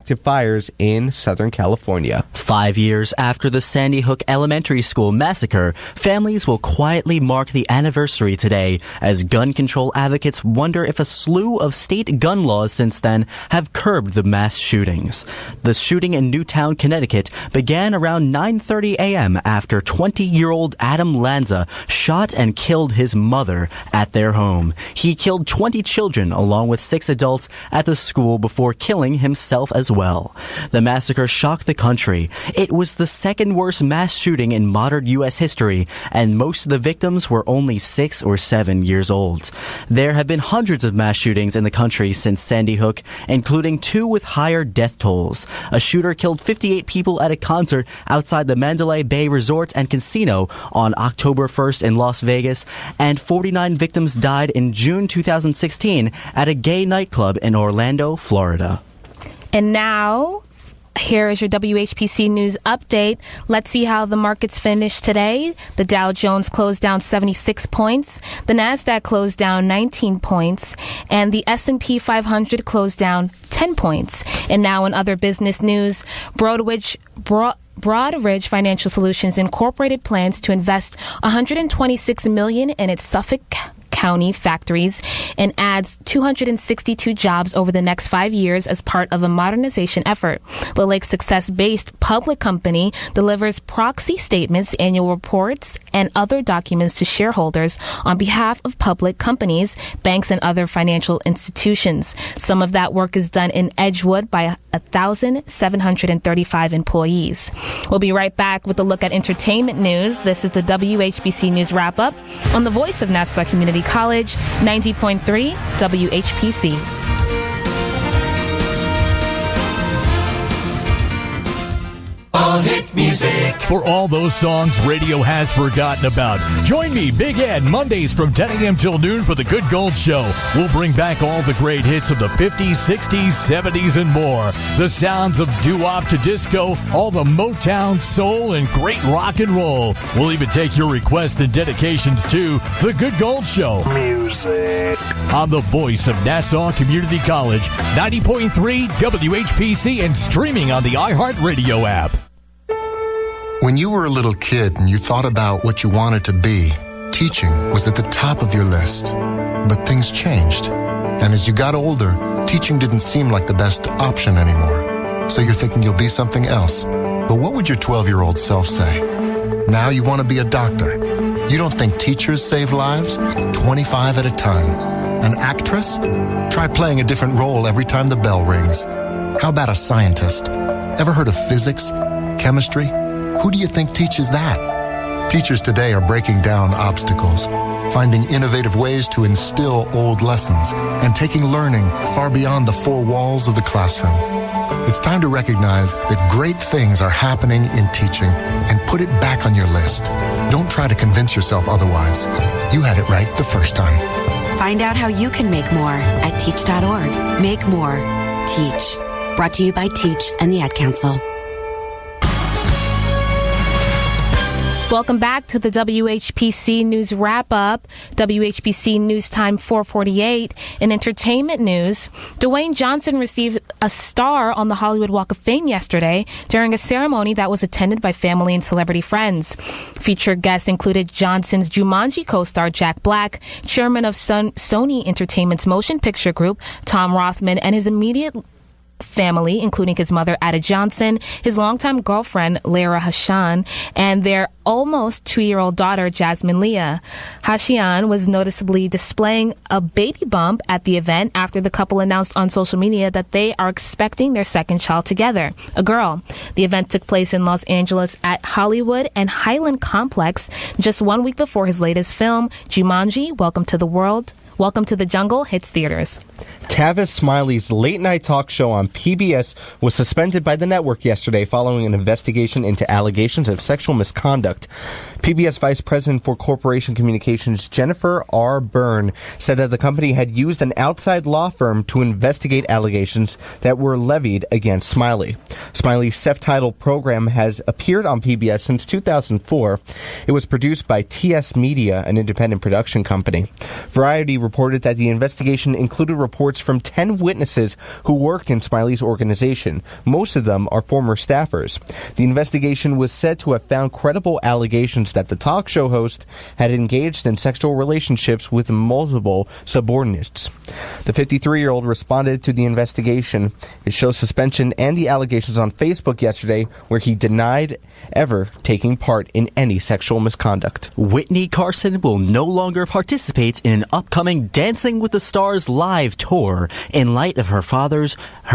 active fires in Southern California. 5 years after the Sandy Hook Elementary School massacre, families will quietly mark the anniversary today as gun control advocates wonder if a slew of state gun laws since then have curbed the mass shootings. The shooting in Newtown, Connecticut began around 9:30 a.m. after 20-year-old Adam Lanza shot and killed his mother at their home. He killed 20 children along with 6 adults at the school before killing himself as well. The massacre shocked the country. It was the second worst mass shooting in modern U.S. history, and most of the victims were only 6 or 7 years old. There have been hundreds of mass shootings in the country since Sandy Hook, including 2 with higher death tolls. A shooter killed 58 people at a concert outside the Mandalay Bay Resort and Casino on October 1st in Las Vegas, and 49 victims died in June 2016 at a gay nightclub in Orlando, Florida. And now, here is your WHPC News update. Let's see how the markets finished today. The Dow Jones closed down 76 points. The Nasdaq closed down 19 points. And the S&P 500 closed down 10 points. And now in other business news, Broadridge Financial Solutions Incorporated plans to invest $126 million in its Suffolk County factories and adds 262 jobs over the next 5 years as part of a modernization effort. The Lake Success-based public company delivers proxy statements, annual reports, and other documents to shareholders on behalf of public companies, banks, and other financial institutions. Some of that work is done in Edgewood by 1,735 employees. We'll be right back with a look at entertainment news. This is the WHBC News Wrap-Up on the Voice of Nassau Community College, 90.3 WHPC. All hit music. For all those songs radio has forgotten about, join me, Big Ed, Mondays from 10 a.m. till noon for The Good Gold Show. We'll bring back all the great hits of the 50s, 60s, 70s, and more. The sounds of doo-wop to disco, all the Motown, soul, and great rock and roll. We'll even take your requests and dedications to The Good Gold Show. Music. On the Voice of Nassau Community College, 90.3 WHPC, and streaming on the iHeartRadio app. When you were a little kid and you thought about what you wanted to be, teaching was at the top of your list. But things changed. And as you got older, teaching didn't seem like the best option anymore. So you're thinking you'll be something else. But what would your 12-year-old self say? Now you want to be a doctor. You don't think teachers save lives? 25 at a time. An actress? Try playing a different role every time the bell rings. How about a scientist? Ever heard of physics? Chemistry? Who do you think teaches that? Teachers today are breaking down obstacles, finding innovative ways to instill old lessons, and taking learning far beyond the 4 walls of the classroom. It's time to recognize that great things are happening in teaching and put it back on your list. Don't try to convince yourself otherwise. You had it right the first time. Find out how you can make more at teach.org. Make more. Teach. Brought to you by Teach and the Ad Council. Welcome back to the WHPC News Wrap-Up. WHPC News Time 4:48. In entertainment news, Dwayne Johnson received a star on the Hollywood Walk of Fame yesterday during a ceremony that was attended by family and celebrity friends. Featured guests included Johnson's Jumanji co-star Jack Black, chairman of Sony Entertainment's Motion Picture Group, Tom Rothman, and his immediate family, including his mother, Ada Johnson, his longtime girlfriend, Lara Hashan, and their almost 2-year-old daughter, Jasmine Leah. Hashan was noticeably displaying a baby bump at the event after the couple announced on social media that they are expecting their second child together, a girl. The event took place in Los Angeles at Hollywood and Highland Complex just 1 week before his latest film, Jumanji, Welcome to the Jungle, hits theaters. Tavis Smiley's late-night talk show on PBS was suspended by the network yesterday following an investigation into allegations of sexual misconduct. PBS Vice President for Corporation Communications Jennifer R. Byrne said that the company had used an outside law firm to investigate allegations that were levied against Smiley. Smiley's self-titled program has appeared on PBS since 2004. It was produced by TS Media, an independent production company. Variety reported that the investigation included reports from 10 witnesses who worked in Smiley's organization. Most of them are former staffers. The investigation was said to have found credible allegations that the talk show host had engaged in sexual relationships with multiple subordinates. The 53-year-old responded to the investigation. It shows suspension and the allegations on Facebook yesterday, where he denied ever taking part in any sexual misconduct. Whitney Carson will no longer participate in an upcoming Dancing with the Stars live tour in light of her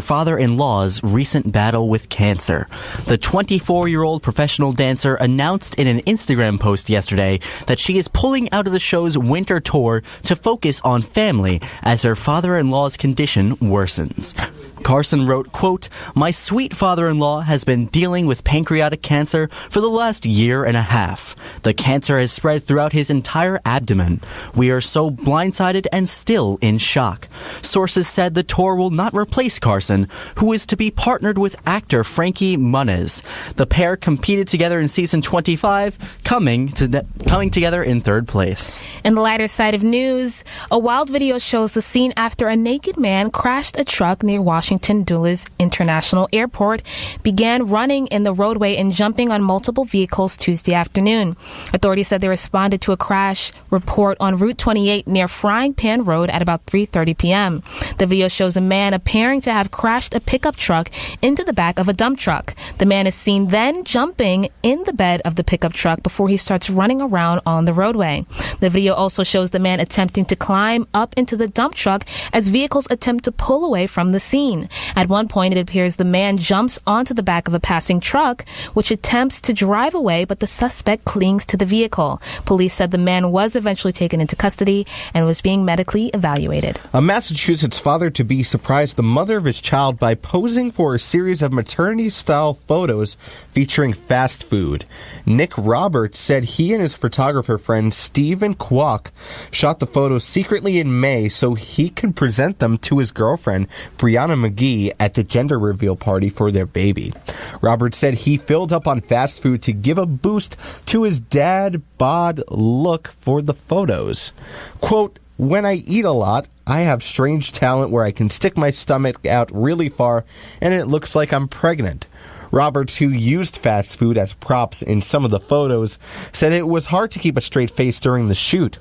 father-in-law's recent battle with cancer. The 24-year-old professional dancer announced in an Instagram post yesterday that she is pulling out of the show's winter tour to focus on family as her father-in-law's condition worsens. Carson wrote, quote, "My sweet father-in-law has been dealing with pancreatic cancer for the last year and a half. The cancer has spread throughout his entire abdomen. We are so blindsided and still in shock." Sources said the tour will not replace Carson, who is to be partnered with actor Frankie Muniz. The pair competed together in season 25, coming together in third place. In the lighter side of news, a wild video shows the scene after a naked man crashed a truck near Washington Dulles International Airport, began running in the roadway and jumping on multiple vehicles Tuesday afternoon. Authorities said they responded to a crash report on Route 28 near Frying Pan Road at about 3:30 p.m. The video shows a man appearing to have crashed a pickup truck into the back of a dump truck. The man is seen then jumping in the bed of the pickup truck before he starts running around on the roadway. The video also shows the man attempting to climb up into the dump truck as vehicles attempt to pull away from the scene. At one point, it appears the man jumps onto the back of a passing truck, which attempts to drive away, but the suspect clings to the vehicle. Police said the man was eventually taken into custody and was being medically evaluated. A Massachusetts father-to-be surprised the mother of his child by posing for a series of maternity-style photos featuring fast food. Nick Roberts said he and his photographer friend Stephen Kwok shot the photos secretly in May so he could present them to his girlfriend, Brianna McGee, at the gender reveal party for their baby. Roberts said he filled up on fast food to give a boost to his dad bod look for the photos. Quote, "When I eat a lot, I have strange talent where I can stick my stomach out really far and it looks like I'm pregnant." Roberts, who used fast food as props in some of the photos, said it was hard to keep a straight face during the shoot.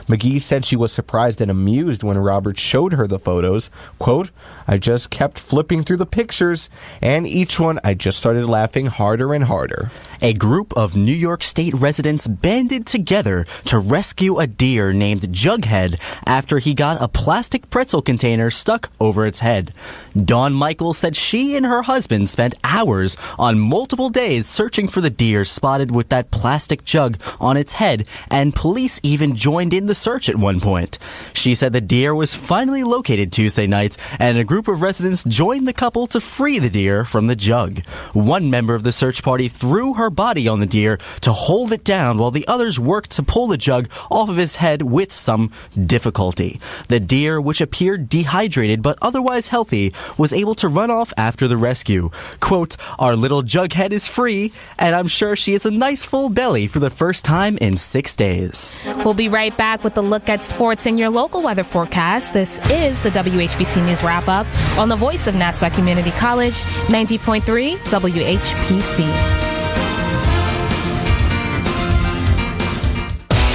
McGee said she was surprised and amused when Roberts showed her the photos. Quote, "I just kept flipping through the pictures, and each one I just started laughing harder and harder." A group of New York State residents banded together to rescue a deer named Jughead after he got a plastic pretzel container stuck over its head. Dawn Michael said she and her husband spent hours on multiple days searching for the deer spotted with that plastic jug on its head, and police even joined in the search at one point. She said the deer was finally located Tuesday night, and a group of residents joined the couple to free the deer from the jug. One member of the search party threw her body on the deer to hold it down while the others worked to pull the jug off of his head with some difficulty. The deer, which appeared dehydrated but otherwise healthy, was able to run off after the rescue. Quote, "Our little Jughead is free, and I'm sure she has a nice full belly for the first time in 6 days." We'll be right back with a look at sports and your local weather forecast. This is the WHPC News Wrap-Up on the voice of Nassau Community College, 90.3 WHPC.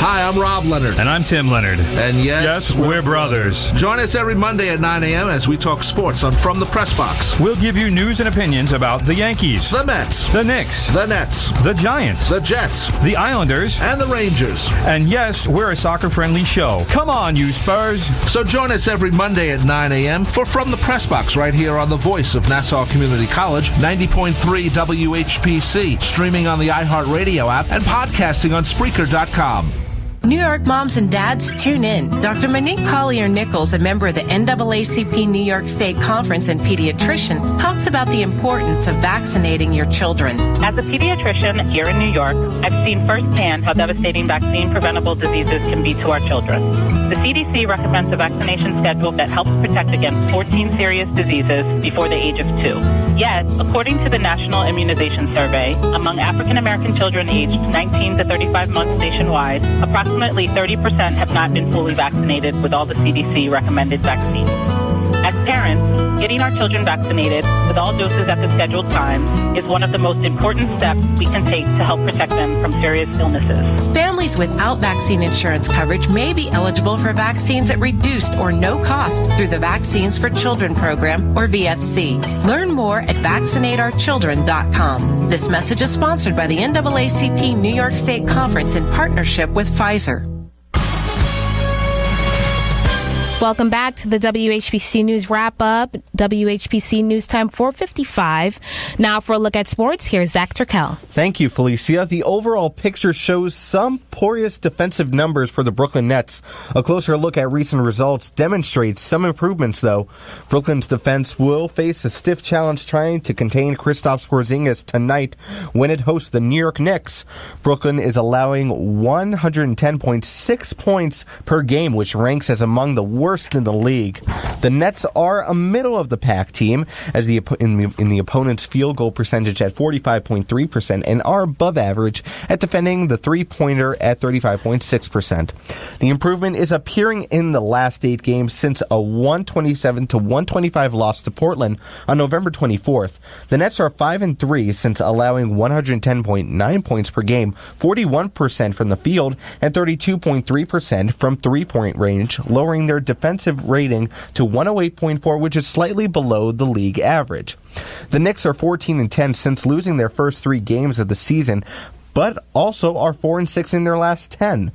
Hi, I'm Rob Leonard. And I'm Tim Leonard. And yes, we're brothers. Join us every Monday at 9 a.m. as we talk sports on From the Press Box. We'll give you news and opinions about the Yankees, the Mets, the Knicks, the Nets, the Giants, the Jets, the Islanders, and the Rangers. And yes, we're a soccer-friendly show. Come on, you Spurs. So join us every Monday at 9 a.m. for From the Press Box right here on the voice of Nassau Community College, 90.3 WHPC, streaming on the iHeartRadio app and podcasting on Spreaker.com. New York moms and dads, tune in. Dr. Monique Collier-Nichols, a member of the NAACP New York State Conference and pediatrician, talks about the importance of vaccinating your children. As a pediatrician here in New York, I've seen firsthand how devastating vaccine-preventable diseases can be to our children. The CDC recommends a vaccination schedule that helps protect against 14 serious diseases before the age of 2. Yet, according to the National Immunization Survey, among African American children aged 19 to 35 months nationwide, approximately 30% have not been fully vaccinated with all the CDC recommended vaccines. As parents, getting our children vaccinated with all doses at the scheduled times is one of the most important steps we can take to help protect them from serious illnesses. Families without vaccine insurance coverage may be eligible for vaccines at reduced or no cost through the Vaccines for Children program, or VFC. Learn more at vaccinateourchildren.com. This message is sponsored by the NAACP New York State Conference in partnership with Pfizer. Welcome back to the WHPC News Wrap-Up. WHPC News Time 4:55. Now for a look at sports, here's Zach Turkel. Thank you, Felicia. The overall picture shows some porous defensive numbers for the Brooklyn Nets. A closer look at recent results demonstrates some improvements, though. Brooklyn's defense will face a stiff challenge trying to contain Kristaps Porzingis tonight when it hosts the New York Knicks. Brooklyn is allowing 110.6 points per game, which ranks as among the worst in the league. The Nets are a middle-of-the-pack team as in the opponent's field goal percentage at 45.3% and are above average at defending the three-pointer at 35.6%. The improvement is appearing in the last 8 games since a 127-125 loss to Portland on November 24th. The Nets are 5-3 since allowing 110.9 points per game, 41% from the field, and 32.3% from three-point range, lowering their defensive rating to 108.4, which is slightly below the league average. The Knicks are 14-10 since losing their first 3 games of the season, but also are 4-6 in their last 10.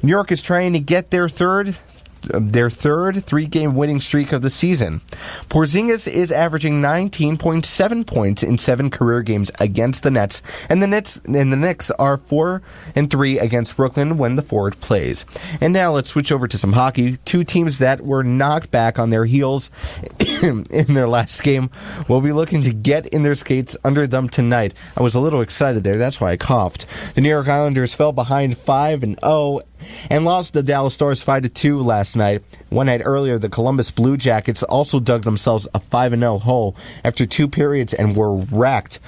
New York is trying to get their third 3-game winning streak of the season. Porzingis is averaging 19.7 points in 7 career games against the Nets, and the Knicks are 4-3 against Brooklyn when the forward plays. And now let's switch over to some hockey. 2 teams that were knocked back on their heels in their last game will be looking to get in their skates under them tonight. I was a little excited there, that's why I coughed. The New York Islanders fell behind 5-0 and lost the Dallas Stars 5-2 last night. One night earlier, the Columbus Blue Jackets also dug themselves a 5-0 hole after 2 periods and were racked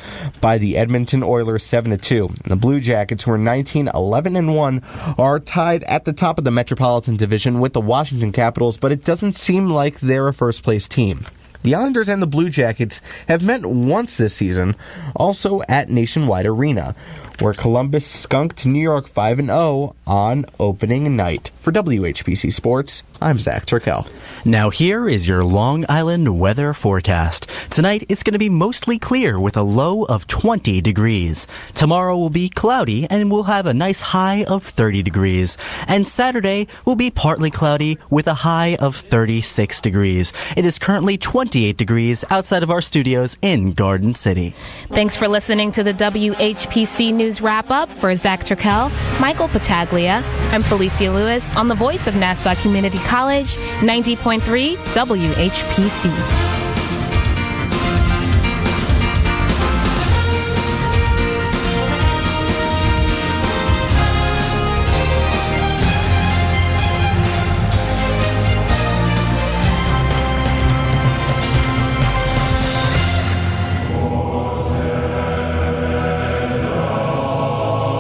by the Edmonton Oilers 7-2. The Blue Jackets, who are 19-11-1, are tied at the top of the Metropolitan Division with the Washington Capitals, but it doesn't seem like they're a first-place team. The Islanders and the Blue Jackets have met once this season, also at Nationwide Arena, where Columbus skunked New York 5-0 on opening night. For WHPC Sports, I'm Zach Turkel. Now here is your Long Island weather forecast. Tonight it's going to be mostly clear with a low of 20 degrees. Tomorrow will be cloudy and we'll have a nice high of 30 degrees. And Saturday will be partly cloudy with a high of 36 degrees. It is currently 28 degrees outside of our studios in Garden City. Thanks for listening to the WHPC News Wrap-Up. For Zach Turkel, Michael Pataglia, I'm Felicia Lewis on the voice of Nassau Community College, 90.3 WHPC.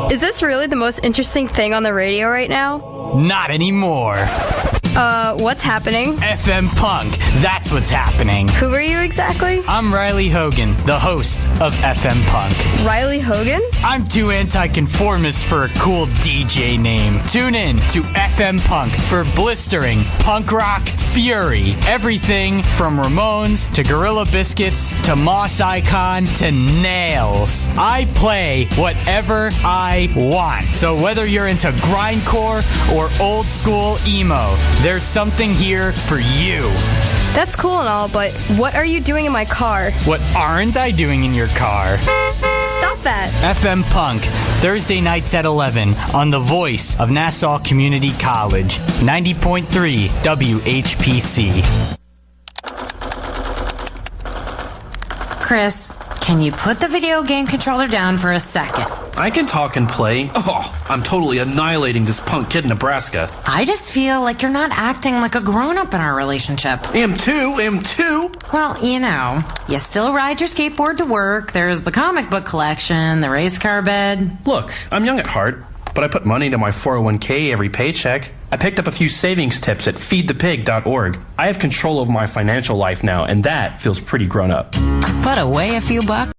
Is this really the most interesting thing on the radio right now? Not anymore. What's happening? FM Punk, that's what's happening. Who are you exactly? I'm Riley Hogan, the host of FM Punk. Riley Hogan? I'm too anti-conformist for a cool DJ name. Tune in to FM Punk for blistering punk rock fury. Everything from Ramones to Gorilla Biscuits to Moss Icon to Nails. I play whatever I want. So whether you're into grindcore or old school emo, there's something here for you. That's cool and all, but what are you doing in my car? What aren't I doing in your car? Stop that? FM Punk, Thursday nights at 11 on the voice of Nassau Community College, 90.3 WHPC. Chris, can you put the video game controller down for a second? I can talk and play. Oh, I'm totally annihilating this punk kid in Nebraska. I just feel like you're not acting like a grown-up in our relationship. Am too. Well, you still ride your skateboard to work. There's the comic book collection, the race car bed. Look, I'm young at heart, but I put money into my 401k every paycheck. I picked up a few savings tips at feedthepig.org. I have control over my financial life now, and that feels pretty grown up. Put away a few bucks.